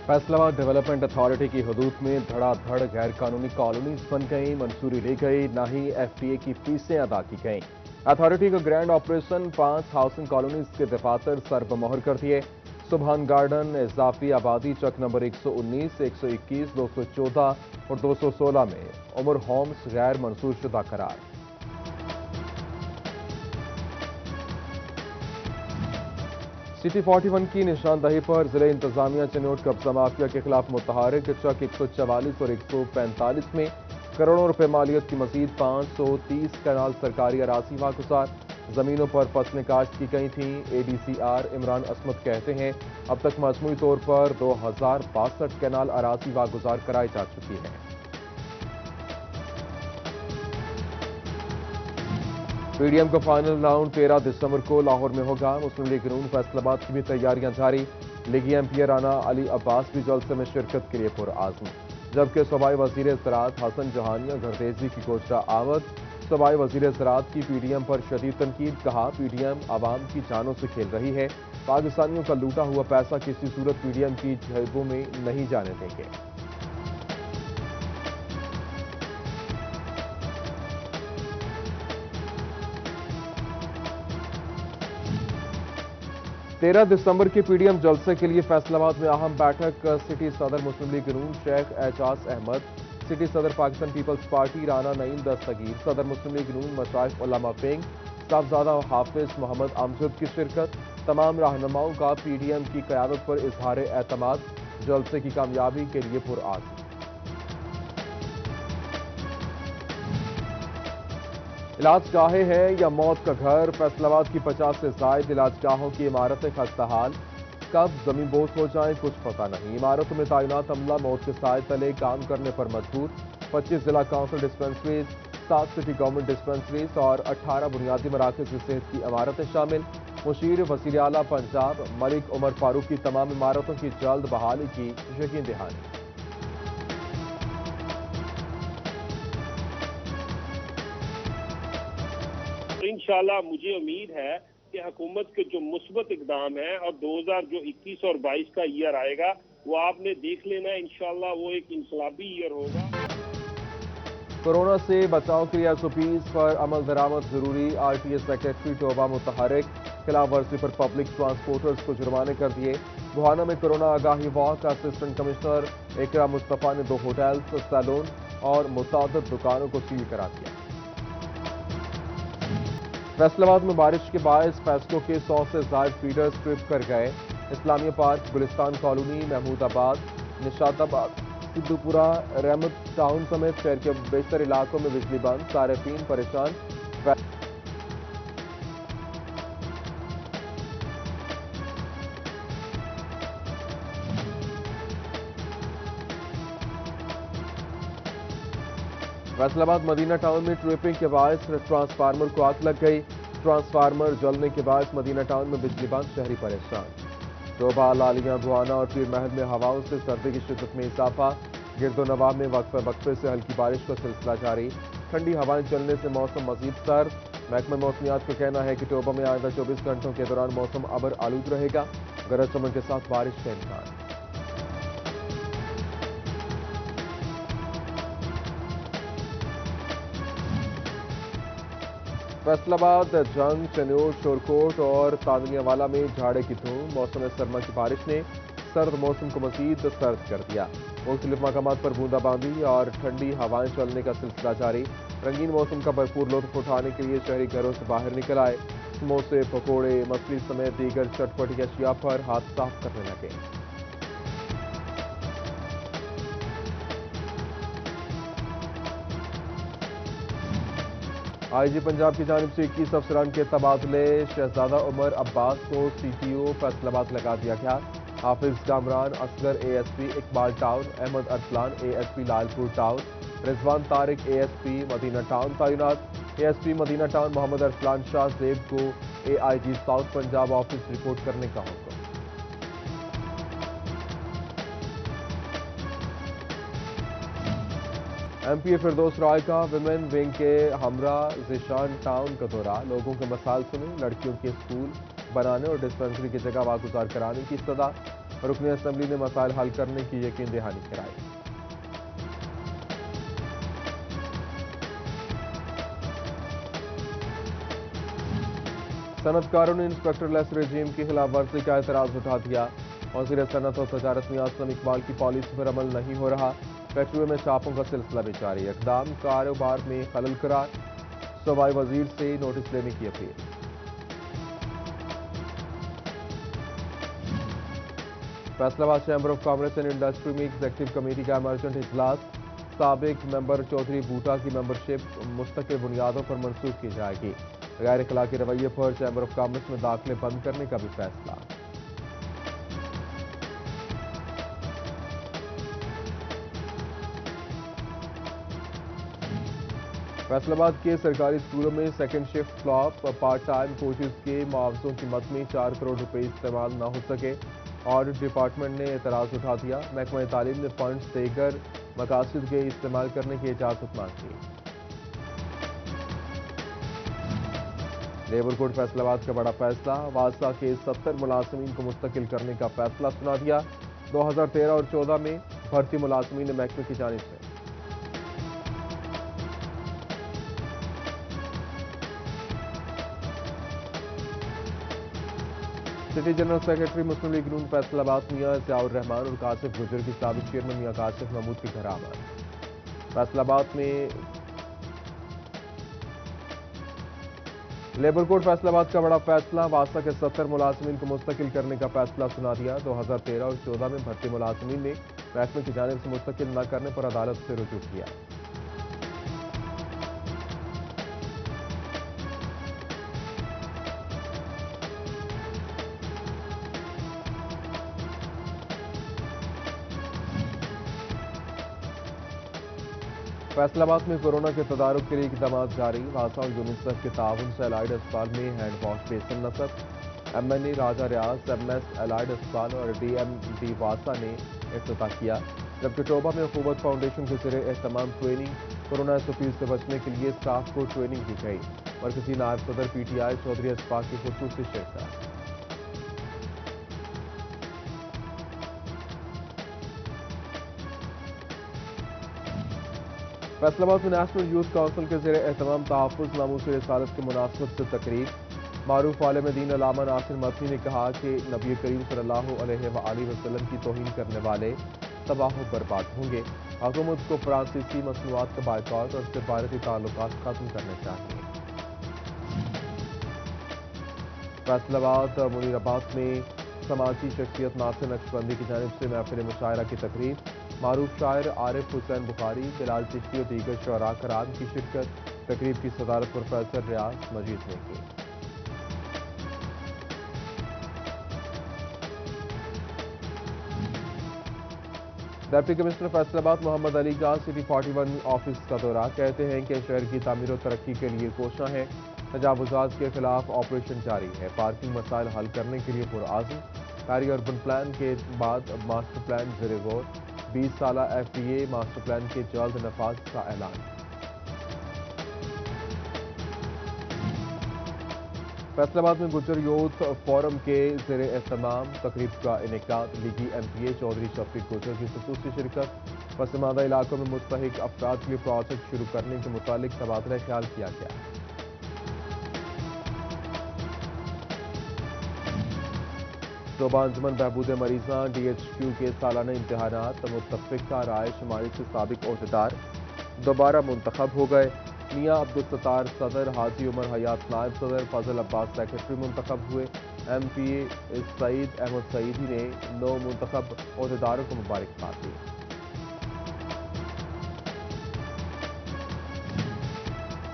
Faisalabad development authority की हदूद में धड़ाधड़ गैर कानूनी कॉलोनीज बन गई, मंजूरी ली गई, ना ही एफडीए की फीसें अदा की गईं। अथॉरिटी का ग्रैंड ऑपरेशन 5 हाउसिंग कॉलोनीज के दफातर सरबमोहर कर दिए। सुभान गार्डन, इजाफी आबादी चक नंबर 119, 121, 214 और 216 में उमर होम्स गैर मंजूर शुदा करार। सिटी 41 की निशानदही पर जिले इंतजामिया चनोट कब्जा माफिया के खिलाफ मुतहरिक चक 144 और 145 में करोड़ों रुपए मालियत की मजीद 530 कैनाल सरकारी अराजी वागुजार। जमीनों पर फसलें काश्त की गई थीं। एडीसीआर इमरान असमत कहते हैं अब तक मजमूई तौर पर 2062 कैनाल अराजी वागुजार कराई जा चुकी है। पीडीएम का फाइनल राउंड 13 दिसंबर को लाहौर में होगा। मुस्लिम लीग नून फैसलाबाद की भी तैयारियां जारी। लीगी एमपी राना अली अब्बास भी जलसे में शिरकत के लिए पुरआज़म, जबकि सूबाई वजीर ज़राअत हसन जहानिया घरतेजी की कोचरा आमद। सूबाई वजीर ज़राअत की पीडीएम पर शदीद तनकीद, कहा पीडीएम आवाम की जानों से खेल रही है, पाकिस्तानियों का लूटा हुआ पैसा किसी सूरत पीडीएम की जेबों में नहीं जाने देंगे। तेरह दिसंबर के पीडीएम जलसे के लिए फैसलाबाद में अहम बैठक। सिटी सदर मुस्लिम लीग नून शेख एजाज अहमद, सिटी सदर पाकिस्तान पीपल्स पार्टी राना नईम दस्तगीर, सदर मुस्लिम लीग नून मशाइख उलमा फिंग, साहबजादा हाफिज मोहम्मद अमजद की शिरकत। तमाम रहनुमाओं का पीडीएम की क़यादत पर इजहार एतमाद, जलसे की कामयाबी के लिए पुरआज़म। इलाज गाहें हैं या मौत का घर, फैसलाबाद की 50 से जायद इलाजगाहों की इमारतें खस्ताहाल, कब जमीन बोस हो जाए कुछ पता नहीं। इमारतों में तैनात अमला मौत के साए तले काम करने पर मजबूर। 25 जिला council dispensaries, 7 city government dispensaries और 18 बुनियादी मराकज सेहत की इमारतें शामिल। मुशीर वज़ीर आला पंजाब मलिक उमर फारूक की तमाम इमारतों की जल्द बहाली की यकीन दहानी। इंशाल्लाह मुझे उम्मीद है कि हुकूमत के जो मुस्बत इकदाम है और 2021 और 22 का ईयर आएगा वो आपने देख लेना है, इंशाल्लाह वो एक इंकलाबी ईयर होगा। कोरोना से बचाव के लिए एसओपीज पर अमल दरामद जरूरी। आरटीए सेक्रेटरी टोबा मुतहरिक, खिलाफ वर्जी पर पब्लिक ट्रांसपोर्टर्स को जुर्माने कर दिए। बुहाना में कोरोना आगाही वॉक, असिस्टेंट कमिश्नर इकरा मुस्तफा ने 2 होटल्स, सैलून और मुतादिद दुकानों को सील करा दिया। फैसलाबाद में बारिश के बायस फैसलों के 100 से ज्यादा फीडर्स ट्रिप कर गए। इस्लामिया पार्क, गुलिस्तान कॉलोनी, महमूदाबाद, निशाताबाद, सिद्धूपुरा, रहमत टाउन समेत शहर के बेशतर इलाकों में बिजली बंद, सार्फिन परेशान। फैसलाबाद मदीना टाउन में ट्रिपिंग के बायस ट्रांसफार्मर को आग लग गई। ट्रांसफार्मर जलने के बायस मदीना टाउन में बिजली बंद, शहरी परेशान। टोबा, लालियां, बुआना और पीर महल में हवाओं से सर्दी की शिद्दत में इजाफा। गिरदोनवा में वक्फे वक्फे से हल्की बारिश का सिलसिला जारी। ठंडी हवाएं चलने से मौसम मजीद सर्द। महकमा मौसमियात का कहना है कि टोबा में आइंदा 24 घंटों के दौरान मौसम अबर आलूद रहेगा, गरज चमक के साथ बारिश का इम्कान। फैसलाबाद, जंग, चन्योट, शोरकोट और तांदनियावाला में झाड़े की धूम। मौसम सरमा की बारिश ने सर्द मौसम को मजीद सर्द कर दिया। मुख्तलिफ मकामात पर बूंदाबांदी और ठंडी हवाएं चलने का सिलसिला जारी। रंगीन मौसम का भरपूर लुत्फ उठाने के लिए शहरी घरों से बाहर निकल आए। समोसे, पकौड़े, मछली समेत दीगर चटपटी अशिया पर हाथ साफ करने लगे। आईजी पंजाब की जानिब से 21 अफसरान के तबादले। शहजादा उमर अब्बास को सीटीओ फैसलाबाद लगा दिया गया। Hafiz Kamran Asghar ASP Iqbal town, Ahmad Arsalan ASP Lalpur town, Rizwan Tariq ASP Madina town तैनात। ASP Madina town Mohammad Arsalan Shahzeb को AIG south Punjab office report करने का हुक्म। एमपी फिरदौस राय का विमेन विंग के हमरा जिशान टाउन का दौरा। लोगों के मसाइल सुने, लड़कियों के स्कूल बनाने और डिस्पेंसरी की जगह वागुजार कराने की सदा। रुकन असम्बली ने मसाइल हल करने की यकीन दहानी कराई। सनतकारों ने इंस्पेक्टर लेस रजीम की खिलाफ वर्जी का एतराज उठा दिया। वज़ीर सनत और तजारत मियां असलम इकबाल की पॉलिसी पर अमल नहीं हो रहा। फैक्ट्रियों में छापों का सिलसिला भी जारी। इक़दाम कारोबार में खलल करार। सूबाई वजीर से नोटिस लेने की appeal. Faisalabad chamber of commerce and industry में एग्जीक्यूटिव कमेटी का इमरजेंट इजलास। साबिक मेंबर चौधरी बूटा की मेंबरशिप मुस्तकिल बुनियादों पर मंसूख की जाएगी। गैर इखलाकी रवैये पर चैम्बर ऑफ कॉमर्स में दाखिले बंद करने का भी फैसला। फैसलाबाद के सरकारी स्कूलों में second shift flop. Part time coaches के मुआवजों की मद में 4 करोड़ रुपए इस्तेमाल न हो सके। ऑडिट डिपार्टमेंट ने एतराज उठा दिया। महकमा तालीम ने फंड्स देकर मकासद के इस्तेमाल करने की इजाजत मांगी। लेबर कोर्ट फैसलाबाद का बड़ा फैसला। वासा के 70 मुलाजमीन को मुस्तकिल करने का फैसला सुना दिया। 2013 और 14 में भर्ती मुलाजमीन ने महकमे की जानिब से सिटी जनरल सेक्रेटरी मुस्लिम लीग नून फैसलाबाद मियां ज़ियाउर रहमान और काशिफ गुजर की साबिक चेयरमैन मियां काशिफ महमूद की घर आमद। फैसलाबाद में लेबर कोर्ट फैसलाबाद का बड़ा फैसला। वासा के 70 मुलाजमीन को मुस्तकिल करने का फैसला सुना दिया। 2013 और 14 में भर्ती मुलाजमीन ने महकमे की जानिब से मुस्तकिल न करने पर अदालत से रुजू किया। फैसलाबाद में कोरोना के तदारुक के लिए इकदाम जारी। वासा और यूनिसेफ के ताउन से एलाइड अस्पताल में हैंड वॉश बेसिन नस्ब। MNA राजा रियाज MS एलाइड अस्पताल और DMD वासा ने इफ्तिताह किया। जबकि टोबा में अखूबत फाउंडेशन के ज़रिए एहतमाम ट्रेनिंग। कोरोना SOP से बचने के लिए स्टाफ को ट्रेनिंग दी गई। मरकजी नायब सदर PTI चौधरी असफाक की खुसूसी शिरकत। फैसलाबाद में नेशनल यूथ काउंसिल के ज़रिए एहतमाम तहफ़्फ़ुज़ नामूस रिसालत की मुनासबत से तकरीब। मारूफ आलिम दीन अल्लामा नासिर मदनी ने कहा कि नबी करीम सल्लल्लाहु अलैहि वसल्लम की तौहीन करने वाले तबाह बर्बाद होंगे। हुकूमत को फ्रांसीसी मसनूआत का बायकॉट और सिफारती ताल्लुकात खत्म करने चाहिए। फैसलाबाद मुनीराबाद में समाजी शख्सियत नासिर नक्शबंदी की जानिब से महफिल मुशायरा की तकरीब। मारूफ शायर आरिफ हुसैन बुखारी, बिलाल चिश्ती और दीगर शुअरा कराम की शिरकत। तकरीब की सदारत प्रोफेसर रियाज मजीद ने की। डिप्टी कमिश्नर फैसलाबाद मोहम्मद अली का सिटी 41 ऑफिस का दौरा। कहते हैं कि शहर की तामीर और तरक्की के लिए कोशिश है। तजावुजात के खिलाफ ऑपरेशन जारी है। पार्किंग मसाइल हल करने के लिए पुरआज़म। पैरी अर्बन प्लान के बाद मास्टर प्लान ज़ेरे गौर। 20 साला FDA मास्टर प्लान के जल्द नफाज का ऐलान। फैसलाबाद में गुज्जर यूथ फोरम के ज़ेरे एहतमाम तकरीब का इनेकाद। लीगी MPA चौधरी शफीक गुजर की खुसूसी शिरकत। पसमानदा इलाकों में मुस्तहिक अफराद के लिए प्रोजेक्ट शुरू करने के मुतालिक तबादला ख्याल किया गया। शोबा अंजुमन बहबूद मरीज़ा DHQ के सालाना इम्तहानात। मुत्तफ़िका राय शुमारी से साबिक ओहदेदार दोबारा मुंतखब हो गए। मियां अब्दुल सत्तार सदर, हाजी उमर हयात नायब सदर, फजल अब्बास सेक्रेटरी मुंतखब हुए। MPA सईद अहमद सईदी ने 9 मुंतखब ओहदेदारों को मुबारकबाद दी।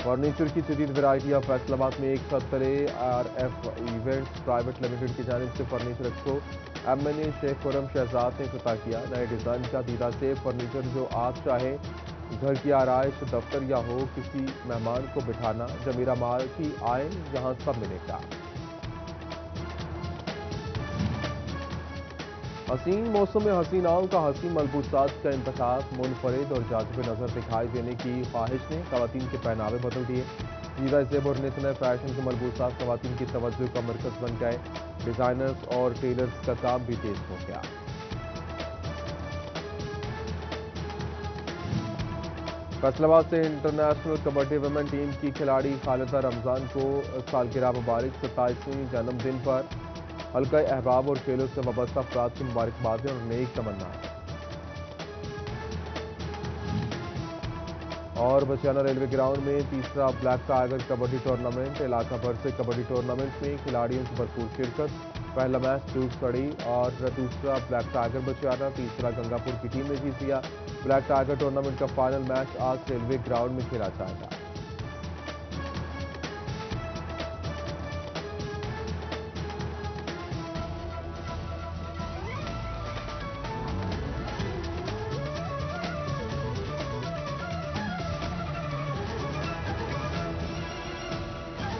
फर्नीचर की जदीद वैरायटी ऑफ फैसलाबाद में एक छत तले RF इवेंट्स प्राइवेट लिमिटेड की जानिब से furniture expo. MNA Sheikh Khurram Shahzad ने इफ्तिताह किया। नए डिजाइन का दीदा से फर्नीचर जो आप चाहें, घर की आराइश, दफ्तर या हो किसी मेहमान को बिठाना, जमीरा माल की आए, यहां सब मिलेगा। हसीन मौसम में हसीनाओं का हसीन मलबूसात का इंतखाब। मुनफरिद और जाज़िब नजर दिखाई देने की ख्वाहिश ने खवातीन के पहनावे बदल दिए। रशीदा ज़ेब और नित नए फैशन के मलबूसात ख़वातीन की तवज्जो का मरकज़ बन गए। डिज़ाइनर्स और टेलर्स का काम भी तेज हो गया। फैसलाबाद से इंटरनेशनल कबड्डी वुमेन टीम की खिलाड़ी खालिदा रमजान को सालगिरह मुबारक। 27वीं जन्मदिन पर हल्का अहबाब और खेलों से वाबस्ता अफराद की मुबारकबादें और नेक तमन्नाएं। और बसियाना रेलवे ग्राउंड में तीसरा ब्लैक टाइगर कबड्डी टूर्नामेंट। इलाका भर से कबड्डी टूर्नामेंट में खिलाड़ियों की भरपूर शिरकत। पहला मैच दूध सड़ी और दूसरा ब्लैक टाइगर बसियाना, तीसरा गंगापुर की टीम ने जीत लिया। ब्लैक टाइगर टूर्नामेंट का फाइनल मैच आज रेलवे ग्राउंड में खेला जाएगा।